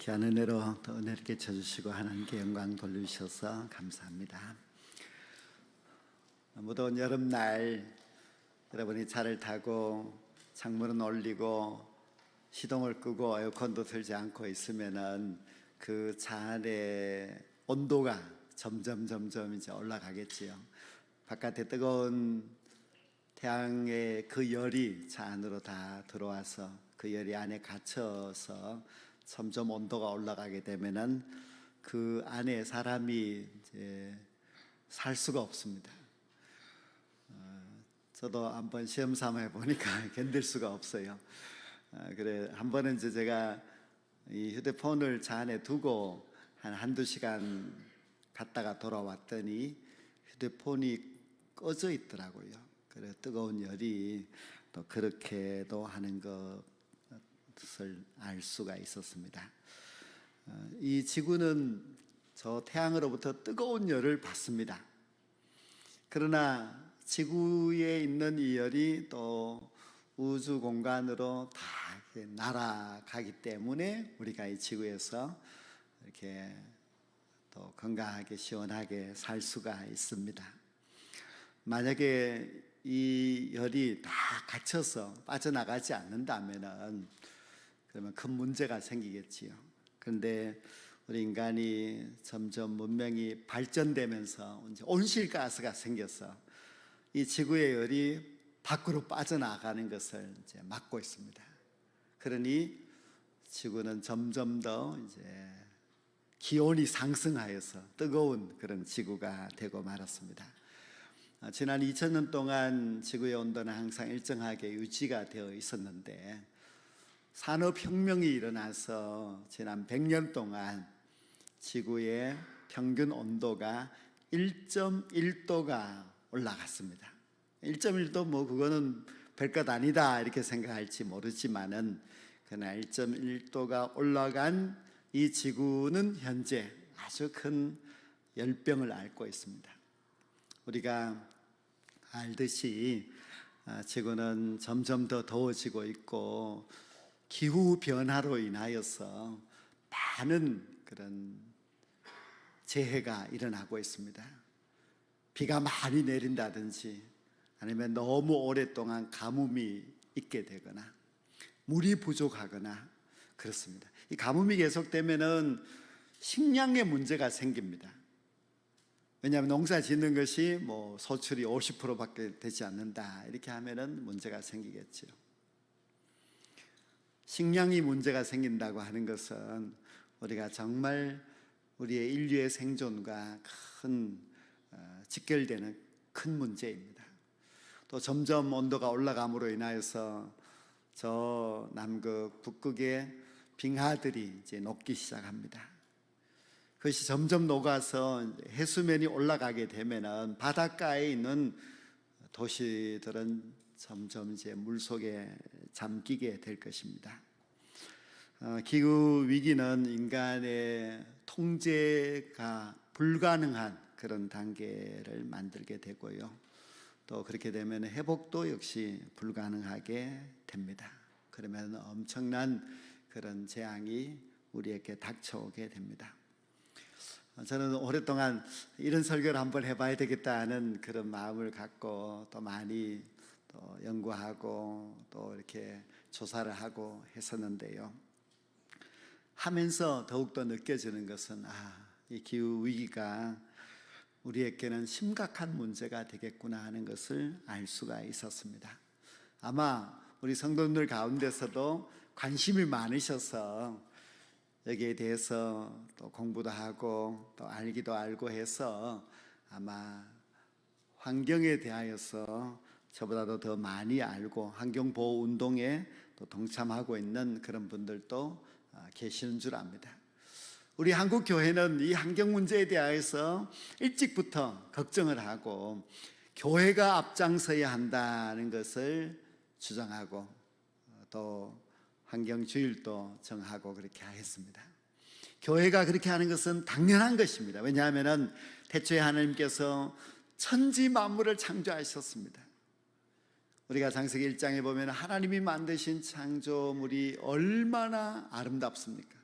귀한 은혜로 더 은혜롭게 쳐주시고 하나님께 영광 돌려주셔서 감사합니다. 무더운 여름날 여러분이 차를 타고 창문은 올리고 시동을 끄고 에어컨도 틀지 않고 있으면은 그 차 안에 온도가 점점 이제 올라가겠지요. 바깥에 뜨거운 태양의 그 열이 차 안으로 다 들어와서 그 열이 안에 갇혀서 점점 온도가 올라가게 되면은 그 안에 사람이 이제 살 수가 없습니다. 저도 한번 시험 삼아 해보니까 견딜 수가 없어요. 그래 한 번은 이제 제가 이 휴대폰을 차 안에 두고 한두 시간 갔다가 돌아왔더니 휴대폰이 꺼져 있더라고요. 그래 뜨거운 열이 또 그렇게도 하는 것을 알 수가 있었습니다. 이 지구는 저 태양으로부터 뜨거운 열을 받습니다. 그러나 지구에 있는 이 열이 또 우주 공간으로 다 날아가기 때문에 우리가 이 지구에서 이렇게 또 건강하게 시원하게 살 수가 있습니다. 만약에 이 열이 다 갇혀서 빠져나가지 않는다면은 그러면 큰 문제가 생기겠지요. 그런데 우리 인간이 점점 문명이 발전되면서 이제 온실가스가 생겨서 이 지구의 열이 밖으로 빠져나가는 것을 이제 막고 있습니다. 그러니 지구는 점점 더 이제 기온이 상승하여서 뜨거운 그런 지구가 되고 말았습니다. 지난 2000년 동안 지구의 온도는 항상 일정하게 유지가 되어 있었는데 산업혁명이 일어나서 지난 100년 동안 지구의 평균 온도가 1.1도가 올라갔습니다. 1.1도 뭐 그거는 별것 아니다 이렇게 생각할지 모르지만은 그러나 1.1도가 올라간 이 지구는 현재 아주 큰 열병을 앓고 있습니다. 우리가 알듯이 지구는 점점 더 더워지고 있고 기후 변화로 인하여서 많은 그런 재해가 일어나고 있습니다. 비가 많이 내린다든지 아니면 너무 오랫동안 가뭄이 있게 되거나 물이 부족하거나 그렇습니다. 이 가뭄이 계속되면은 식량의 문제가 생깁니다. 왜냐하면 농사 짓는 것이 뭐 소출이 50%밖에 되지 않는다 이렇게 하면은 문제가 생기겠죠. 식량이 문제가 생긴다고 하는 것은 우리가 정말 우리의 인류의 생존과 큰 직결되는 큰 문제입니다. 또 점점 온도가 올라감으로 인하여서 저 남극, 북극의 빙하들이 이제 녹기 시작합니다. 그것이 점점 녹아서 해수면이 올라가게 되면은 바닷가에 있는 도시들은 점점 이제 물 속에 잠기게 될 것입니다. 기후 위기는 인간의 통제가 불가능한 그런 단계를 만들게 되고요. 또 그렇게 되면 회복도 역시 불가능하게 됩니다. 그러면 엄청난 그런 재앙이 우리에게 닥쳐오게 됩니다. 저는 오랫동안 이런 설교를 한번 해봐야 되겠다는 그런 마음을 갖고 또 많이 또 연구하고 또 이렇게 조사를 하고 했었는데요. 하면서 더욱더 느껴지는 것은 이 기후 위기가 우리에게는 심각한 문제가 되겠구나 하는 것을 알 수가 있었습니다. 아마 우리 성도님들 가운데서도 관심이 많으셔서 여기에 대해서 또 공부도 하고 또 알기도 알고 해서 아마 환경에 대하여서 저보다도 더 많이 알고 환경보호 운동에 또 동참하고 있는 그런 분들도 계시는 줄 압니다. 우리 한국 교회는 이 환경 문제에 대해서 일찍부터 걱정을 하고 교회가 앞장서야 한다는 것을 주장하고 또 환경주일도 정하고 그렇게 했습니다. 교회가 그렇게 하는 것은 당연한 것입니다. 왜냐하면 태초에 하나님께서 천지 만물을 창조하셨습니다. 우리가 창세기 1장에 보면 하나님이 만드신 창조물이 얼마나 아름답습니까?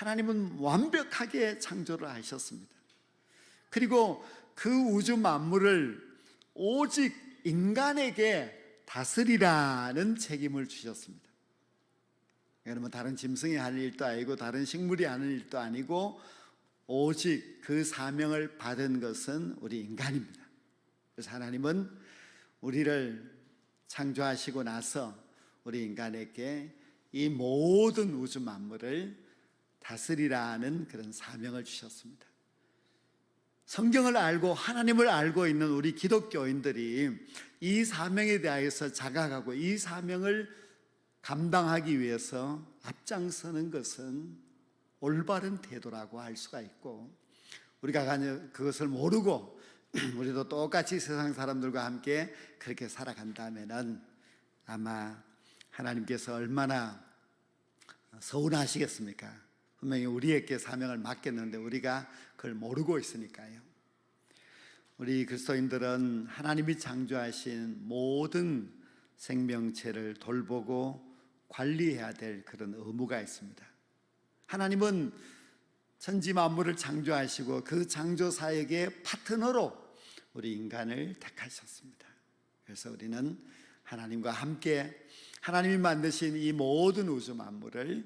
하나님은 완벽하게 창조를 하셨습니다. 그리고 그 우주 만물을 오직 인간에게 다스리라는 책임을 주셨습니다. 여러분, 다른 짐승이 하는 일도 아니고 다른 식물이 하는 일도 아니고 오직 그 사명을 받은 것은 우리 인간입니다. 그래서 하나님은 우리를 창조하시고 나서 우리 인간에게 이 모든 우주 만물을 다스리라는 그런 사명을 주셨습니다. 성경을 알고 하나님을 알고 있는 우리 기독교인들이 이 사명에 대해서 자각하고 이 사명을 감당하기 위해서 앞장서는 것은 올바른 태도라고 할 수가 있고, 우리가 그것을 모르고 우리도 똑같이 세상 사람들과 함께 그렇게 살아간다면 아마 하나님께서 얼마나 서운하시겠습니까? 분명히 우리에게 사명을 맡겼는데 우리가 그걸 모르고 있으니까요. 우리 그리스도인들은 하나님이 창조하신 모든 생명체를 돌보고 관리해야 될 그런 의무가 있습니다. 하나님은 천지 만물을 창조하시고 그 창조 사역의 파트너로 우리 인간을 택하셨습니다. 그래서 우리는 하나님과 함께 하나님이 만드신 이 모든 우주 만물을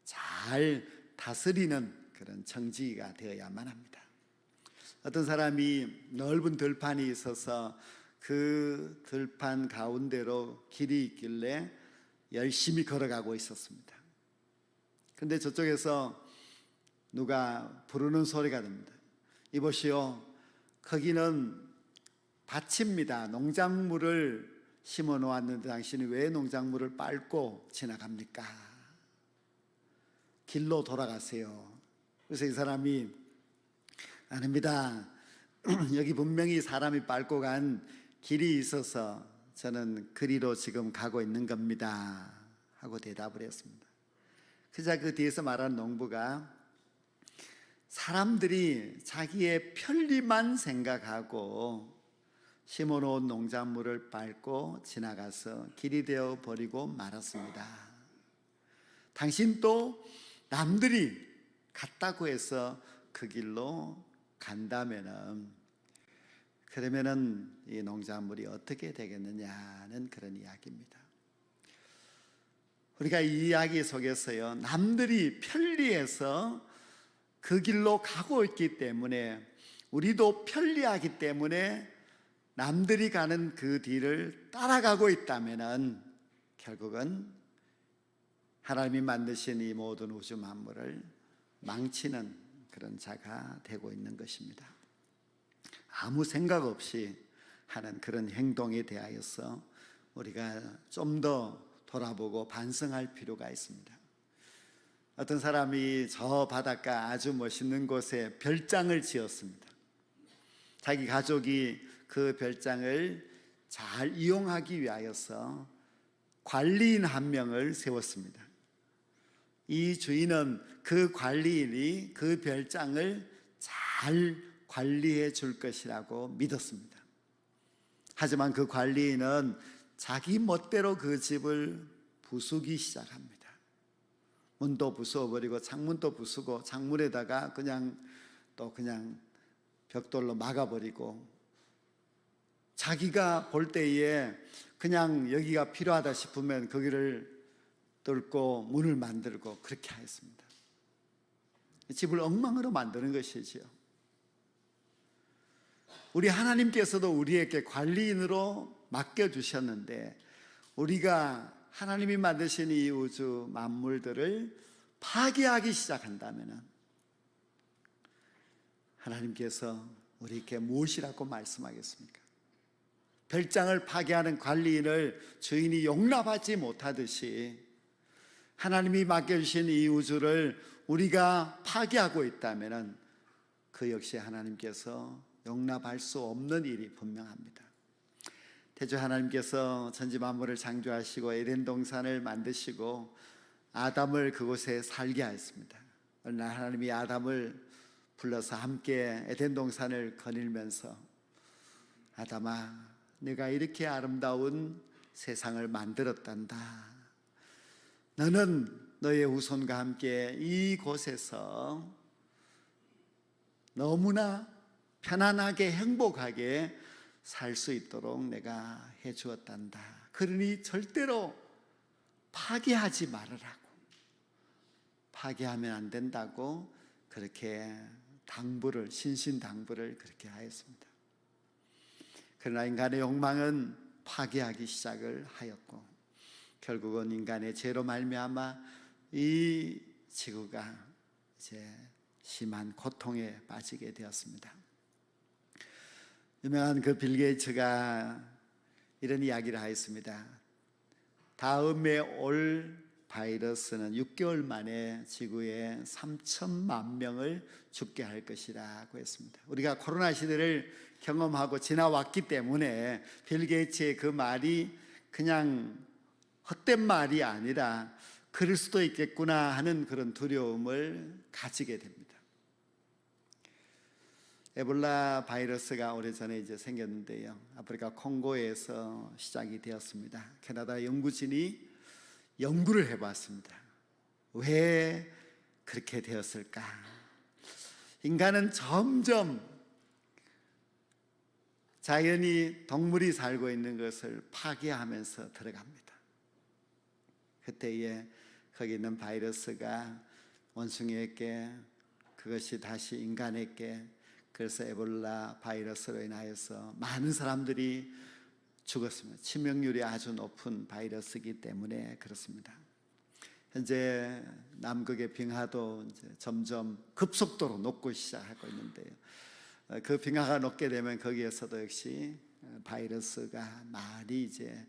잘 다스리는 그런 청지기가 되어야만 합니다. 어떤 사람이 넓은 들판이 있어서 그 들판 가운데로 길이 있길래 열심히 걸어가고 있었습니다. 그런데 저쪽에서 누가 부르는 소리가 듭니다. 이보시오, 거기는 밭입니다. 농작물을 심어 놓았는데 당신이 왜 농작물을 밟고 지나갑니까? 길로 돌아가세요. 그래서 이 사람이 아닙니다. 여기 분명히 사람이 밟고 간 길이 있어서 저는 그리로 지금 가고 있는 겁니다 하고 대답을 했습니다. 그자 그 뒤에서 말한 농부가 사람들이 자기의 편리만 생각하고 심어놓은 농작물을 밟고 지나가서 길이 되어 버리고 말았습니다. 당신도 남들이 갔다고 해서 그 길로 간다면은 그러면은 이 농작물이 어떻게 되겠느냐는 그런 이야기입니다. 우리가 이 이야기 속에서요, 남들이 편리해서 그 길로 가고 있기 때문에 우리도 편리하기 때문에 남들이 가는 그 뒤를 따라가고 있다면은 결국은 하나님이 만드신 이 모든 우주 만물을 망치는 그런 자가 되고 있는 것입니다. 아무 생각 없이 하는 그런 행동에 대하여서 우리가 좀 더 돌아보고 반성할 필요가 있습니다. 어떤 사람이 저 바닷가 아주 멋있는 곳에 별장을 지었습니다. 자기 가족이 그 별장을 잘 이용하기 위하여서 관리인 한 명을 세웠습니다. 이 주인은 그 관리인이 그 별장을 잘 관리해 줄 것이라고 믿었습니다. 하지만 그 관리인은 자기 멋대로 그 집을 부수기 시작합니다. 문도 부숴버리고 창문도 부수고 창문에다가 그냥 벽돌로 막아버리고 자기가 볼 때에 그냥 여기가 필요하다 싶으면 거기를 뚫고 문을 만들고 그렇게 하였습니다. 집을 엉망으로 만드는 것이지요. 우리 하나님께서도 우리에게 관리인으로 맡겨주셨는데 우리가 하나님이 만드신 이 우주 만물들을 파괴하기 시작한다면 하나님께서 우리에게 무엇이라고 말씀하겠습니까? 별장을 파괴하는 관리인을 주인이 용납하지 못하듯이 하나님이 맡겨주신 이 우주를 우리가 파괴하고 있다면 그 역시 하나님께서 용납할 수 없는 일이 분명합니다. 태초 하나님께서 천지 만물을 창조하시고 에덴 동산을 만드시고 아담을 그곳에 살게 하였습니다. 어느 날 하나님이 아담을 불러서 함께 에덴 동산을 거닐면서 아담아, 내가 이렇게 아름다운 세상을 만들었단다. 너는 너의 후손과 함께 이곳에서 너무나 편안하게 행복하게 살 수 있도록 내가 해 주었단다. 그러니 절대로 파괴하지 말으라고, 파괴하면 안 된다고 그렇게 당부를, 신신당부를 그렇게 하였습니다. 그러나 인간의 욕망은 파괴하기 시작을 하였고 결국은 인간의 죄로 말미암아 이 지구가 이제 심한 고통에 빠지게 되었습니다. 유명한 그 빌 게이츠가 이런 이야기를 하였습니다. 다음에 올 바이러스는 6개월 만에 지구에 3천만 명을 죽게 할 것이라고 했습니다. 우리가 코로나 시대를 경험하고 지나왔기 때문에 빌 게이츠의 그 말이 그냥 헛된 말이 아니라 그럴 수도 있겠구나 하는 그런 두려움을 가지게 됩니다. 에볼라 바이러스가 오래전에 이제 생겼는데요. 아프리카 콩고에서 시작이 되었습니다. 캐나다 연구진이 연구를 해봤습니다. 왜 그렇게 되었을까? 인간은 점점 자연이 동물이 살고 있는 것을 파괴하면서 들어갑니다. 그때에 거기 있는 바이러스가 원숭이에게, 그것이 다시 인간에게, 그래서 에볼라 바이러스로 인하여서 많은 사람들이 죽었습니다. 치명률이 아주 높은 바이러스이기 때문에 그렇습니다. 현재 남극의 빙하도 이제 점점 급속도로 녹고 시작하고 있는데요. 그 빙하가 녹게 되면 거기에서도 역시 바이러스가 많이 이제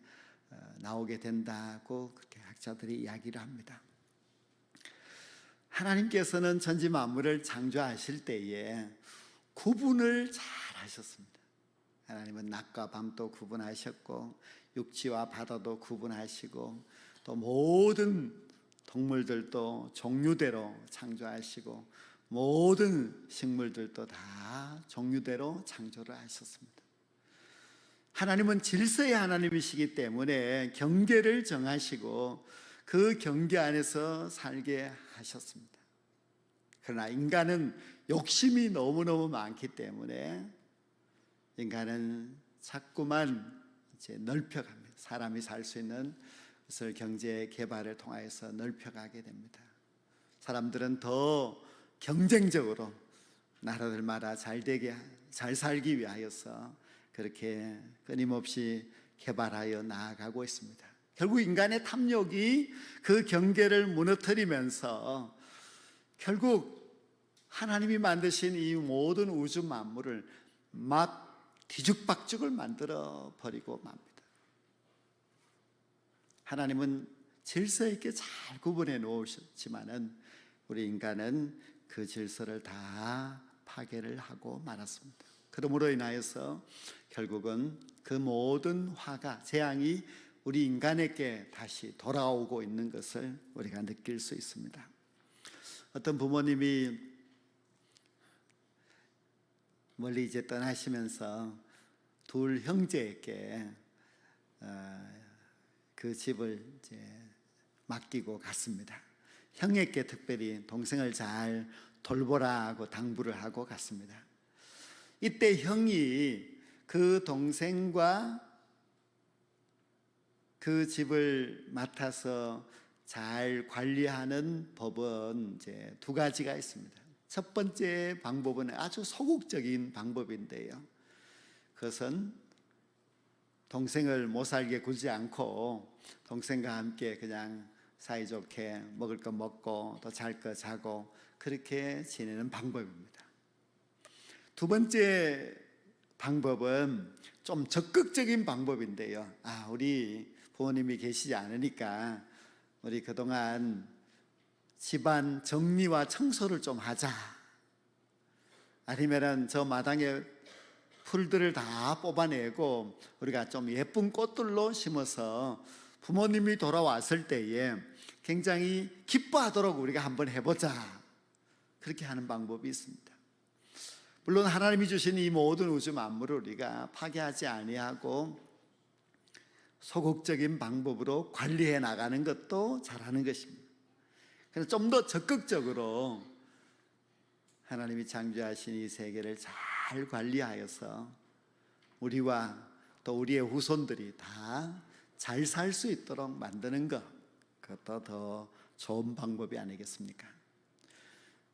나오게 된다고 그렇게 학자들이 이야기를 합니다. 하나님께서는 천지 만물을 창조하실 때에 구분을 잘 하셨습니다. 하나님은 낮과 밤도 구분하셨고 육지와 바다도 구분하시고 또 모든 동물들도 종류대로 창조하시고 모든 식물들도 다 종류대로 창조를 하셨습니다. 하나님은 질서의 하나님이시기 때문에 경계를 정하시고 그 경계 안에서 살게 하셨습니다. 그러나 인간은 욕심이 너무너무 많기 때문에 인간은 자꾸만 이제 넓혀갑니다. 사람이 살 수 있는 것을 경제 개발을 통해서 넓혀가게 됩니다. 사람들은 더 경쟁적으로 나라들마다 잘 살기 위하여서 그렇게 끊임없이 개발하여 나아가고 있습니다. 결국 인간의 탐욕이 그 경계를 무너뜨리면서 결국 하나님이 만드신 이 모든 우주 만물을 막 뒤죽박죽을 만들어 버리고 맙니다. 하나님은 질서 있게 잘 구분해 놓으셨지만은 우리 인간은 그 질서를 다 파괴를 하고 말았습니다. 그러므로 인하여서 결국은 그 모든 화가, 재앙이 우리 인간에게 다시 돌아오고 있는 것을 우리가 느낄 수 있습니다. 어떤 부모님이 멀리 이제 떠나시면서 둘 형제에게 그 집을 이제 맡기고 갔습니다. 형에게 특별히 동생을 잘 돌보라고 당부를 하고 갔습니다. 이때 형이 그 동생과 그 집을 맡아서 잘 관리하는 법은 이제 두 가지가 있습니다. 첫 번째 방법은 아주 소극적인 방법인데요. 그것은 동생을 못 살게 굴지 않고 동생과 함께 그냥 사이좋게 먹을 거 먹고 또 잘 거 자고 그렇게 지내는 방법입니다. 두 번째 방법은 좀 적극적인 방법인데요. 우리 부모님이 계시지 않으니까 우리 그동안 집안 정리와 청소를 좀 하자. 아니면은 저 마당에 풀들을 다 뽑아내고 우리가 좀 예쁜 꽃들로 심어서 부모님이 돌아왔을 때에 굉장히 기뻐하도록 우리가 한번 해보자. 그렇게 하는 방법이 있습니다. 물론 하나님이 주신 이 모든 우주 만물을 우리가 파괴하지 아니하고 소극적인 방법으로 관리해 나가는 것도 잘하는 것입니다. 그래서 좀 더 적극적으로 하나님이 창조하신 이 세계를 잘 관리하여서 우리와 또 우리의 후손들이 다 잘 살 수 있도록 만드는 것, 그것도 더 좋은 방법이 아니겠습니까?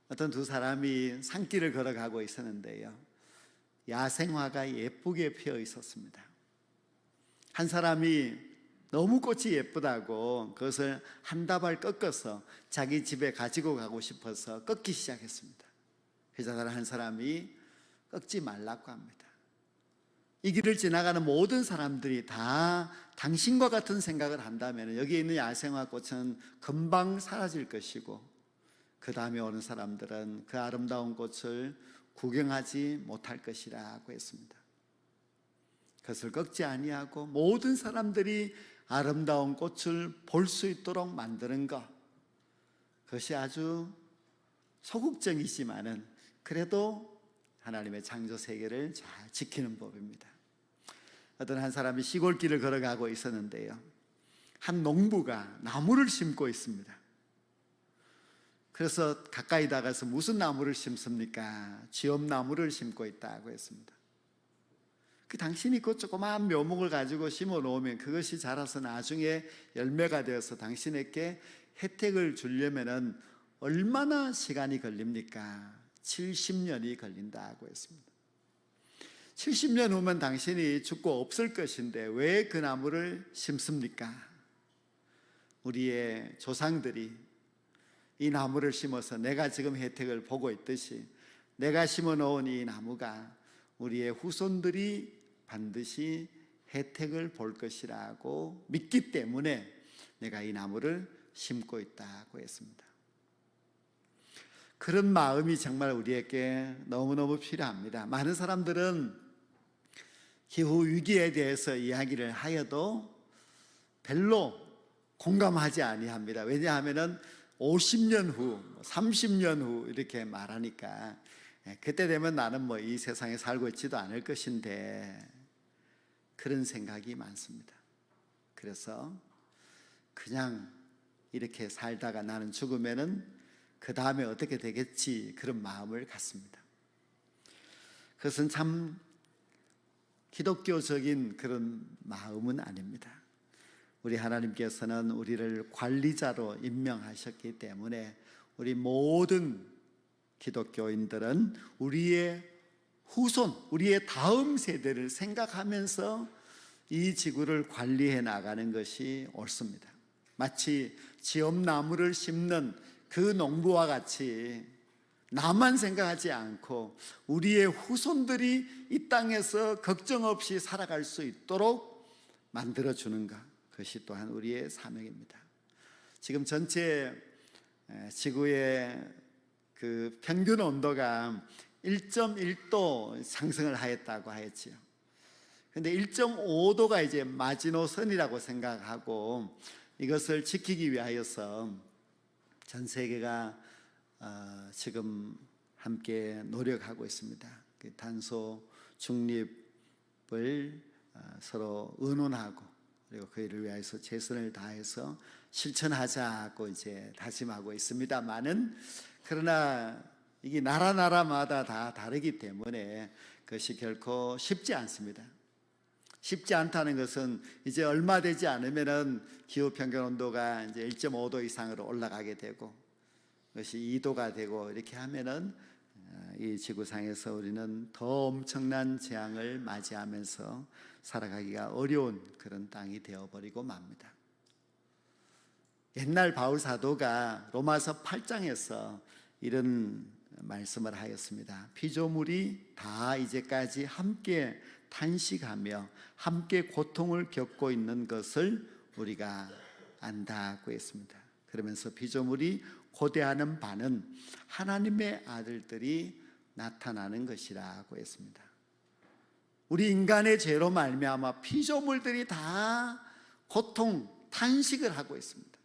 어떤 두 사람이 산길을 걸어가고 있었는데요, 야생화가 예쁘게 피어 있었습니다. 한 사람이 너무 꽃이 예쁘다고 그것을 한 다발 꺾어서 자기 집에 가지고 가고 싶어서 꺾기 시작했습니다. 그래서 한 사람이 꺾지 말라고 합니다. 이 길을 지나가는 모든 사람들이 다 당신과 같은 생각을 한다면 여기에 있는 야생화 꽃은 금방 사라질 것이고, 그 다음에 오는 사람들은 그 아름다운 꽃을 구경하지 못할 것이라고 했습니다. 그것을 꺾지 아니하고 모든 사람들이 아름다운 꽃을 볼 수 있도록 만드는 것, 그것이 아주 소극적이지만은 그래도 하나님의 창조 세계를 잘 지키는 법입니다. 어떤 한 사람이 시골길을 걸어가고 있었는데요, 한 농부가 나무를 심고 있습니다. 그래서 가까이 다가서 무슨 나무를 심습니까? 쥐엄나무를 심고 있다고 했습니다. 당신이 그 조그마한 묘목을 가지고 심어 놓으면 그것이 자라서 나중에 열매가 되어서 당신에게 혜택을 주려면 얼마나 시간이 걸립니까? 70년이 걸린다고 했습니다. 70년 후면 당신이 죽고 없을 것인데 왜 그 나무를 심습니까? 우리의 조상들이 이 나무를 심어서 내가 지금 혜택을 보고 있듯이 내가 심어 놓은 이 나무가 우리의 후손들이 반드시 혜택을 볼 것이라고 믿기 때문에 내가 이 나무를 심고 있다고 했습니다. 그런 마음이 정말 우리에게 너무너무 필요합니다. 많은 사람들은 기후 위기에 대해서 이야기를 하여도 별로 공감하지 아니합니다. 왜냐하면 50년 후, 30년 후 이렇게 말하니까 그때 되면 나는 이 세상에 살고 있지도 않을 것인데, 그런 생각이 많습니다. 그래서 그냥 이렇게 살다가 나는 죽으면은 그 다음에 어떻게 되겠지, 그런 마음을 갖습니다. 그것은 참 기독교적인 그런 마음은 아닙니다. 우리 하나님께서는 우리를 관리자로 임명하셨기 때문에 우리 모든 기독교인들은 우리의 후손, 우리의 다음 세대를 생각하면서 이 지구를 관리해 나가는 것이 옳습니다. 마치 지엄나무를 심는 그 농부와 같이 나만 생각하지 않고 우리의 후손들이 이 땅에서 걱정 없이 살아갈 수 있도록 만들어주는 것, 그것이 또한 우리의 사명입니다. 지금 전체 지구의 그 평균 온도가 1.1도 상승을 하였다고 하였지요. 그런데 1.5도가 이제 마지노선이라고 생각하고 이것을 지키기 위하여서 전 세계가 지금 함께 노력하고 있습니다. 그 탄소 중립을 서로 의논하고 그리고 그 일을 위해서 최선을 다해서 실천하자고 이제 다짐하고 있습니다만은, 그러나 이게 나라마다 다 다르기 때문에 그것이 결코 쉽지 않습니다. 쉽지 않다는 것은 이제 얼마 되지 않으면은 기후 평균 온도가 이제 1.5도 이상으로 올라가게 되고 그것이 2도가 되고 이렇게 하면은 이 지구상에서 우리는 더 엄청난 재앙을 맞이하면서 살아가기가 어려운 그런 땅이 되어버리고 맙니다. 옛날 바울 사도가 로마서 8장에서 이런 말씀을 하였습니다. 피조물이 다 이제까지 함께 탄식하며 함께 고통을 겪고 있는 것을 우리가 안다고 했습니다. 그러면서 피조물이 고대하는 바는 하나님의 아들들이 나타나는 것이라고 했습니다. 우리 인간의 죄로 말미암아 피조물들이 다 고통, 탄식을 하고 있습니다.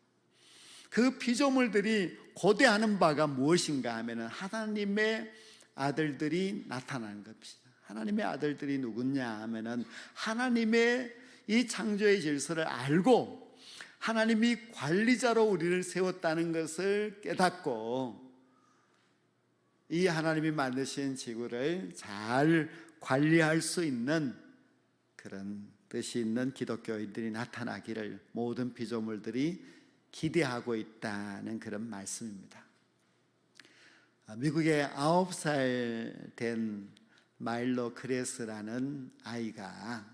그 피조물들이 고대하는 바가 무엇인가 하면 하나님의 아들들이 나타나는 것입니다. 하나님의 아들들이 누구냐 하면 하나님의 이 창조의 질서를 알고 하나님이 관리자로 우리를 세웠다는 것을 깨닫고 이 하나님이 만드신 지구를 잘 관리할 수 있는 그런 뜻이 있는 기독교인들이 나타나기를 모든 피조물들이 기대하고 있다는 그런 말씀입니다. 미국의 9살 된 마일로 크레스라는 아이가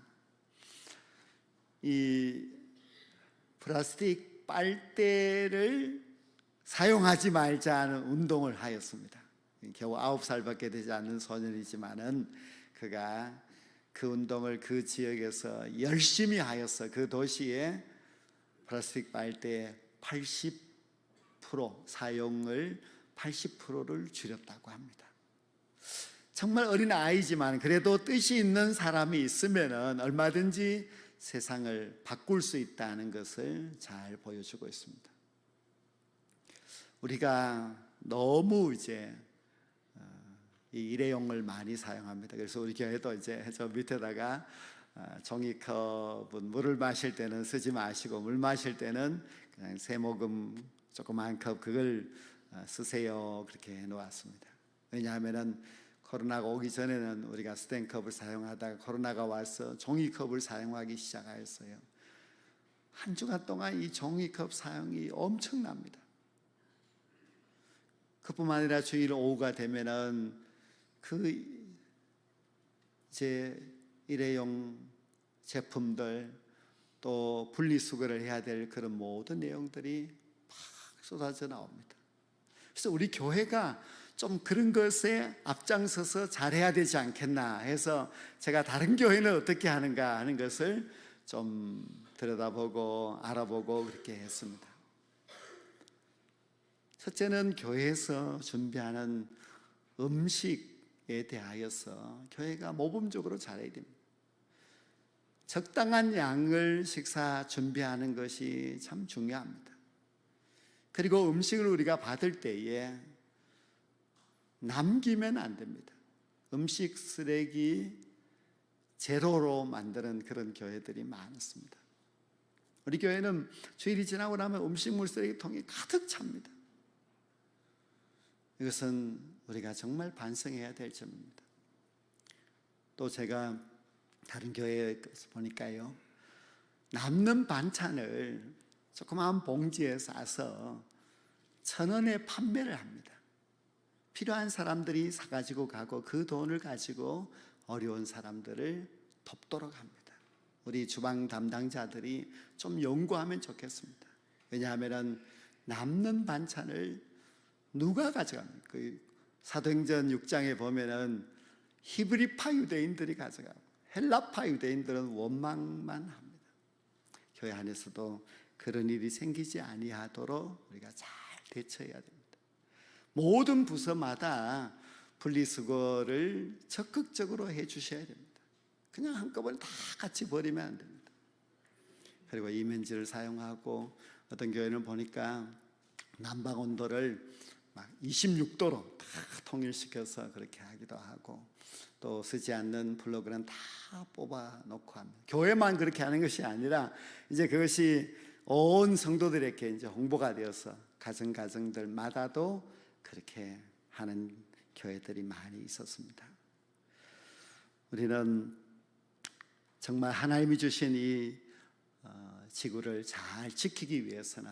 이 플라스틱 빨대를 사용하지 말자는 운동을 하였습니다. 겨우 9살밖에 되지 않는 소년이지만은 그가 그 운동을 그 지역에서 열심히 하여서 그 도시에 플라스틱 빨대 80% 사용을 80%를 줄였다고 합니다. 정말 어린 아이지만 그래도 뜻이 있는 사람이 있으면은 얼마든지 세상을 바꿀 수 있다는 것을 잘 보여주고 있습니다. 우리가 너무 이제 이 일회용을 많이 사용합니다. 그래서 우리 교회도 이제 저 밑에다가 종이컵은 물을 마실 때는 쓰지 마시고 물 마실 때는 그냥 세모금 조그만 컵 그걸 쓰세요 그렇게 해놓았습니다. 왜냐하면은 코로나가 오기 전에는 우리가 스탠컵을 사용하다가 코로나가 와서 종이컵을 사용하기 시작하였어요. 한 주간 동안 이 종이컵 사용이 엄청납니다. 그뿐만 아니라 주일 오후가 되면은 그 이제 일회용 제품들 또 분리수거를 해야 될 그런 모든 내용들이 막 쏟아져 나옵니다. 그래서 우리 교회가 좀 그런 것에 앞장서서 잘해야 되지 않겠나 해서 제가 다른 교회는 어떻게 하는가 하는 것을 좀 들여다보고 알아보고 그렇게 했습니다. 첫째는 교회에서 준비하는 음식에 대하여서 교회가 모범적으로 잘해야 됩니다. 적당한 양을 식사 준비하는 것이 참 중요합니다. 그리고 음식을 우리가 받을 때에 남기면 안 됩니다. 음식 쓰레기 제로로 만드는 그런 교회들이 많습니다. 우리 교회는 주일이 지나고 나면 음식물 쓰레기통이 가득 찹니다. 이것은 우리가 정말 반성해야 될 점입니다. 또 제가 다른 교회에 보니까요, 남는 반찬을 조그마한 봉지에 싸서 1,000원에 판매를 합니다. 필요한 사람들이 사가지고 가고 그 돈을 가지고 어려운 사람들을 돕도록 합니다. 우리 주방 담당자들이 좀 연구하면 좋겠습니다. 왜냐하면 남는 반찬을 누가 가져갑니까? 그 사도행전 6장에 보면은 히브리파 유대인들이 가져가고 헬라파 유대인들은 원망만 합니다. 교회 안에서도 그런 일이 생기지 아니하도록 우리가 잘 대처해야 됩니다. 모든 부서마다 분리수거를 적극적으로 해 주셔야 됩니다. 그냥 한꺼번에 다 같이 버리면 안 됩니다. 그리고 이면지를 사용하고 어떤 교회는 보니까 난방 온도를 막 26도로 다 통일시켜서 그렇게 하기도 하고 또 쓰지 않는 플러그는 다 뽑아 놓고 합니다. 교회만 그렇게 하는 것이 아니라 이제 그것이 온 성도들에게 이제 홍보가 되어서 가정들마다도 그렇게 하는 교회들이 많이 있었습니다. 우리는 정말 하나님이 주신 이 지구를 잘 지키기 위해서는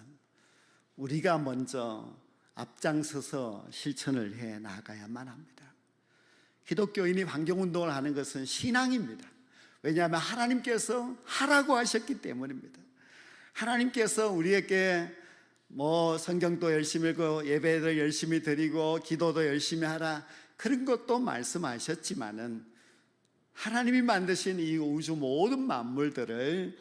우리가 먼저 앞장서서 실천을 해 나가야만 합니다. 기독교인이 환경운동을 하는 것은 신앙입니다. 왜냐하면 하나님께서 하라고 하셨기 때문입니다. 하나님께서 우리에게 성경도 열심히 읽고 예배를 열심히 드리고 기도도 열심히 하라 그런 것도 말씀하셨지만은 하나님이 만드신 이 우주 모든 만물들을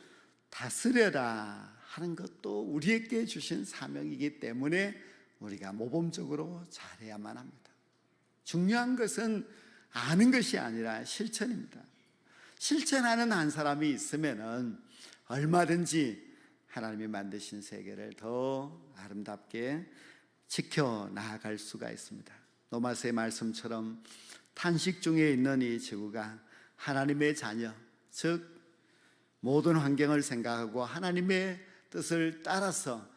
다스려라 하는 것도 우리에게 주신 사명이기 때문에 우리가 모범적으로 잘해야만 합니다. 중요한 것은 아는 것이 아니라 실천입니다. 실천하는 한 사람이 있으면은 얼마든지 하나님이 만드신 세계를 더 아름답게 지켜 나아갈 수가 있습니다. 노마스의 말씀처럼 탄식 중에 있는 이 지구가 하나님의 자녀, 즉 모든 환경을 생각하고 하나님의 뜻을 따라서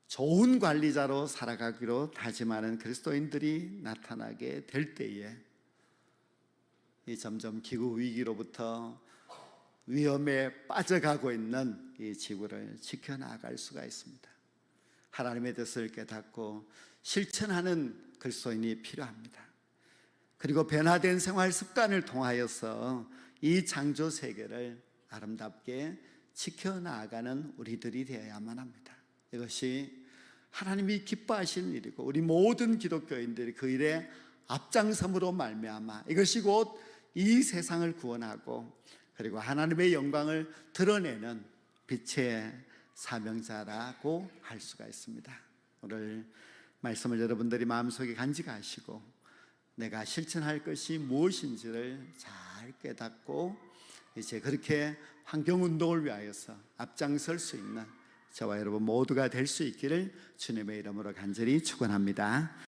좋은 관리자로 살아가기로 다짐하는 그리스도인들이 나타나게 될 때에 이 점점 기후 위기로부터 위험에 빠져가고 있는 이 지구를 지켜나갈 수가 있습니다. 하나님의 뜻을 깨닫고 실천하는 그리스도인이 필요합니다. 그리고 변화된 생활 습관을 통하여서 이 창조 세계를 아름답게 지켜나가는 우리들이 되어야만 합니다. 이것이 하나님이 기뻐하시는 일이고 우리 모든 기독교인들이 그 일에 앞장섬으로 말미암아 이것이 곧 이 세상을 구원하고 그리고 하나님의 영광을 드러내는 빛의 사명자라고 할 수가 있습니다. 오늘 말씀을 여러분들이 마음속에 간직하시고 내가 실천할 것이 무엇인지를 잘 깨닫고 이제 그렇게 환경운동을 위하여서 앞장설 수 있는 저와 여러분 모두가 될 수 있기를 주님의 이름으로 간절히 축원합니다.